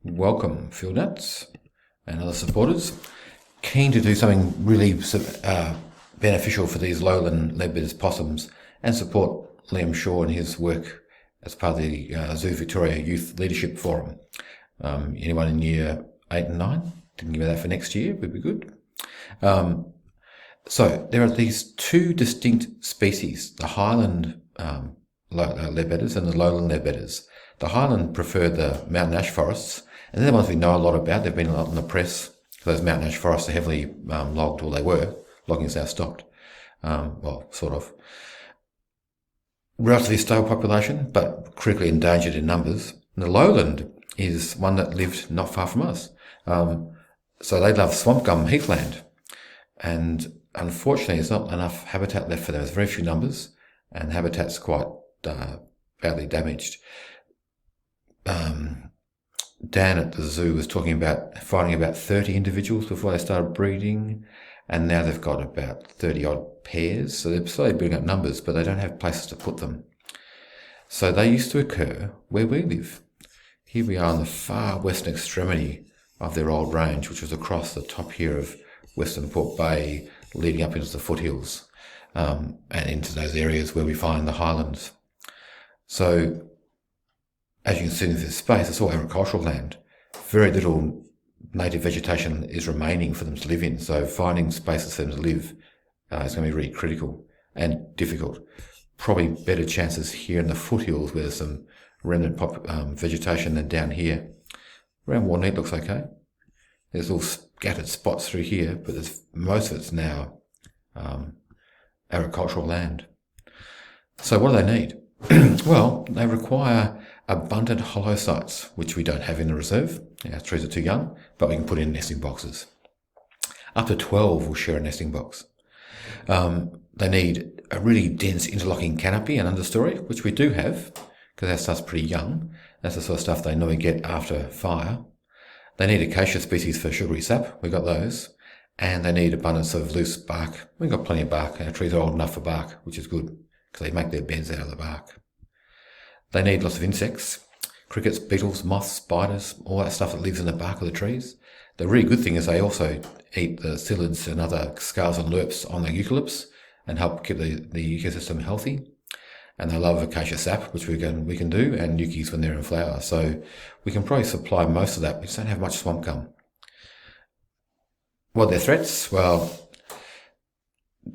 Welcome, Field Gnats and other supporters. Keen to do something really beneficial for these Lowland Leadbetters Possums and support Liam Shaw and his work as part of the Zoo Victoria Youth Leadership Forum. Anyone in year 8 and 9? Thinking about that for next year would be good. So there are these two distinct species, the Highland Leadbetters and the Lowland Leadbetters. The Highland prefer the mountain ash forests, and they're the ones we know a lot about. They've been a lot in the press. Those mountain ash forests are heavily logged, or they were. Logging's now stopped. Well, sort of. Relatively stable population, but critically endangered in numbers. And the Lowland is one that lived not far from us. So they love swamp gum heathland. And unfortunately, there's not enough habitat left for them. There's very few numbers, and the habitat's quite badly damaged. Dan at the zoo was talking about finding about 30 individuals before they started breeding, and now they've got about 30 odd pairs. So they're slowly building up numbers, but they don't have places to put them. So they used to occur where we live. Here we are on the far western extremity of their old range, which was across the top here of Western Port Bay, leading up into the foothills, and into those areas where we find the highlands. So as you can see in this space, it's all agricultural land. Very little native vegetation is remaining for them to live in. So finding spaces for them to live is going to be really critical and difficult. Probably better chances here in the foothills where there's some remnant vegetation than down here. Around Woodleigh looks okay. There's all scattered spots through here, but most of it's now agricultural land. So what do they need? Well, they require abundant hollow sites, which we don't have in the reserve. Our trees are too young, but we can put in nesting boxes. Up to 12 will share a nesting box. They need a really dense interlocking canopy and understory, which we do have, because our stuff's pretty young. That's the sort of stuff they normally get after fire. They need acacia species for sugary sap. We got those. And they need abundance of loose bark. We've got plenty of bark. Our trees are old enough for bark, which is good, because they make their beds out of the bark. They need lots of insects, crickets, beetles, moths, spiders, all that stuff that lives in the bark of the trees. The really good thing is they also eat the psyllids and other scales and lerps on the eucalypts and help keep the ecosystem healthy. And they love acacia sap, which we can do, and yukis when they're in flower. So we can probably supply most of that. We just don't have much swamp gum. What are their threats? Well,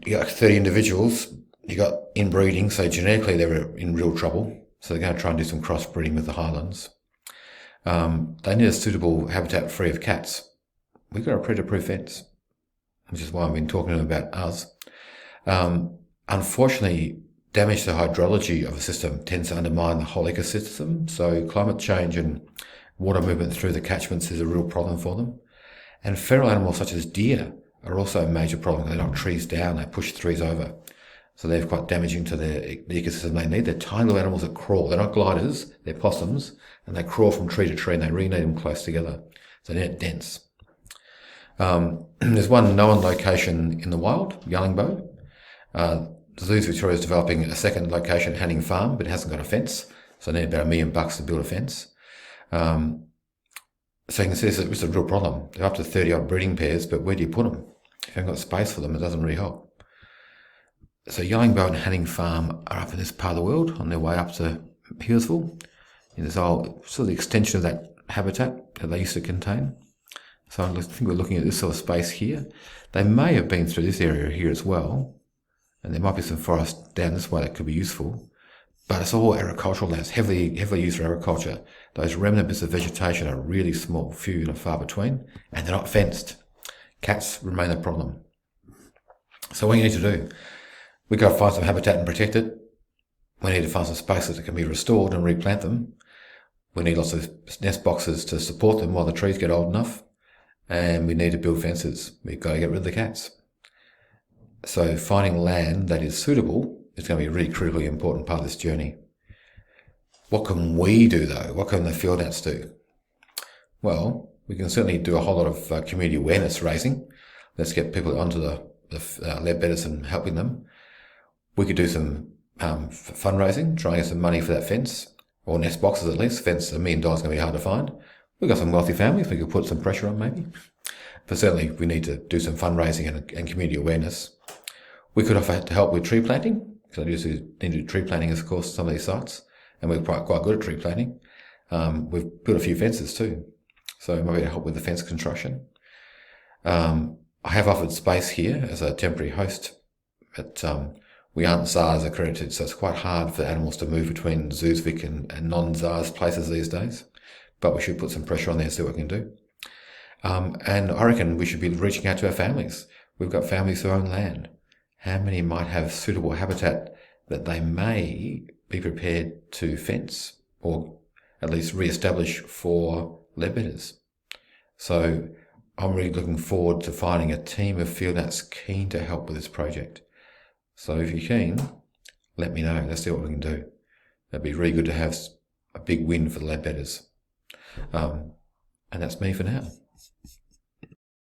you got 30 individuals. You got inbreeding, so genetically they're in real trouble. So they're going to try and do some crossbreeding with the highlands. They need a suitable habitat free of cats. We've got a predator-proof fence, which is why I've been talking to them about us. Unfortunately, damage to hydrology of a system tends to undermine the whole ecosystem. So climate change and water movement through the catchments is a real problem for them. And feral animals such as deer are also a major problem. They knock trees down, they push trees over. So they're quite damaging to the ecosystem they need. They're tiny little animals that crawl. They're not gliders, they're possums, and they crawl from tree to tree, and they really need them close together. So they're dense. There's one known location in the wild, Yellingbo. The Zoo Victoria is developing a second location at Hanning Farm, but it hasn't got a fence, so they need about $1 million to build a fence. So you can see it's a real problem. They're up to 30 odd breeding pairs, but where do you put them? If you haven't got space for them, it doesn't really help. So Yellingbo and Hanning Farm are up in this part of the world on their way up to Healesville. In this old sort of the extension of that habitat that they used to contain. So I think we're looking at this sort of space here. They may have been through this area here as well, and there might be some forest down this way that could be useful. But it's all agricultural lands, heavily used for agriculture. Those remnant bits of vegetation are really small, few and far between, and they're not fenced. Cats remain a problem. So what you need to do? We've got to find some habitat and protect it. We need to find some spaces that can be restored and replant them. We need lots of nest boxes to support them while the trees get old enough. And we need to build fences. We've got to get rid of the cats. So finding land that is suitable is going to be a really critically important part of this journey. What can we do though? What can the Field Gnats do? Well, we can certainly do a whole lot of community awareness raising. Let's get people onto the Leadbetters and helping them. We could do some fundraising, try and get some money for that fence, or nest boxes at least. Fence, $1 million is going to be hard to find. We've got some wealthy families we could put some pressure on maybe. But certainly we need to do some fundraising and community awareness. We could offer to help with tree planting, because I do need to do tree planting, of course, some of these sites, and we're quite good at tree planting. We've built a few fences too, so maybe to help with the fence construction. I have offered space here as a temporary host, but we aren't SARS accredited, so it's quite hard for animals to move between ZooSvic and non-SARS places these days. But we should put some pressure on there and see what we can do. And I reckon we should be reaching out to our families. We've got families who own land. How many might have suitable habitat that they may be prepared to fence or at least re-establish for leadbetters? So I'm really looking forward to finding a team of Field Gnats keen to help with this project. So if you're keen, let me know. Let's see what we can do. It'd be really good to have a big win for the leadbetters. And that's me for now.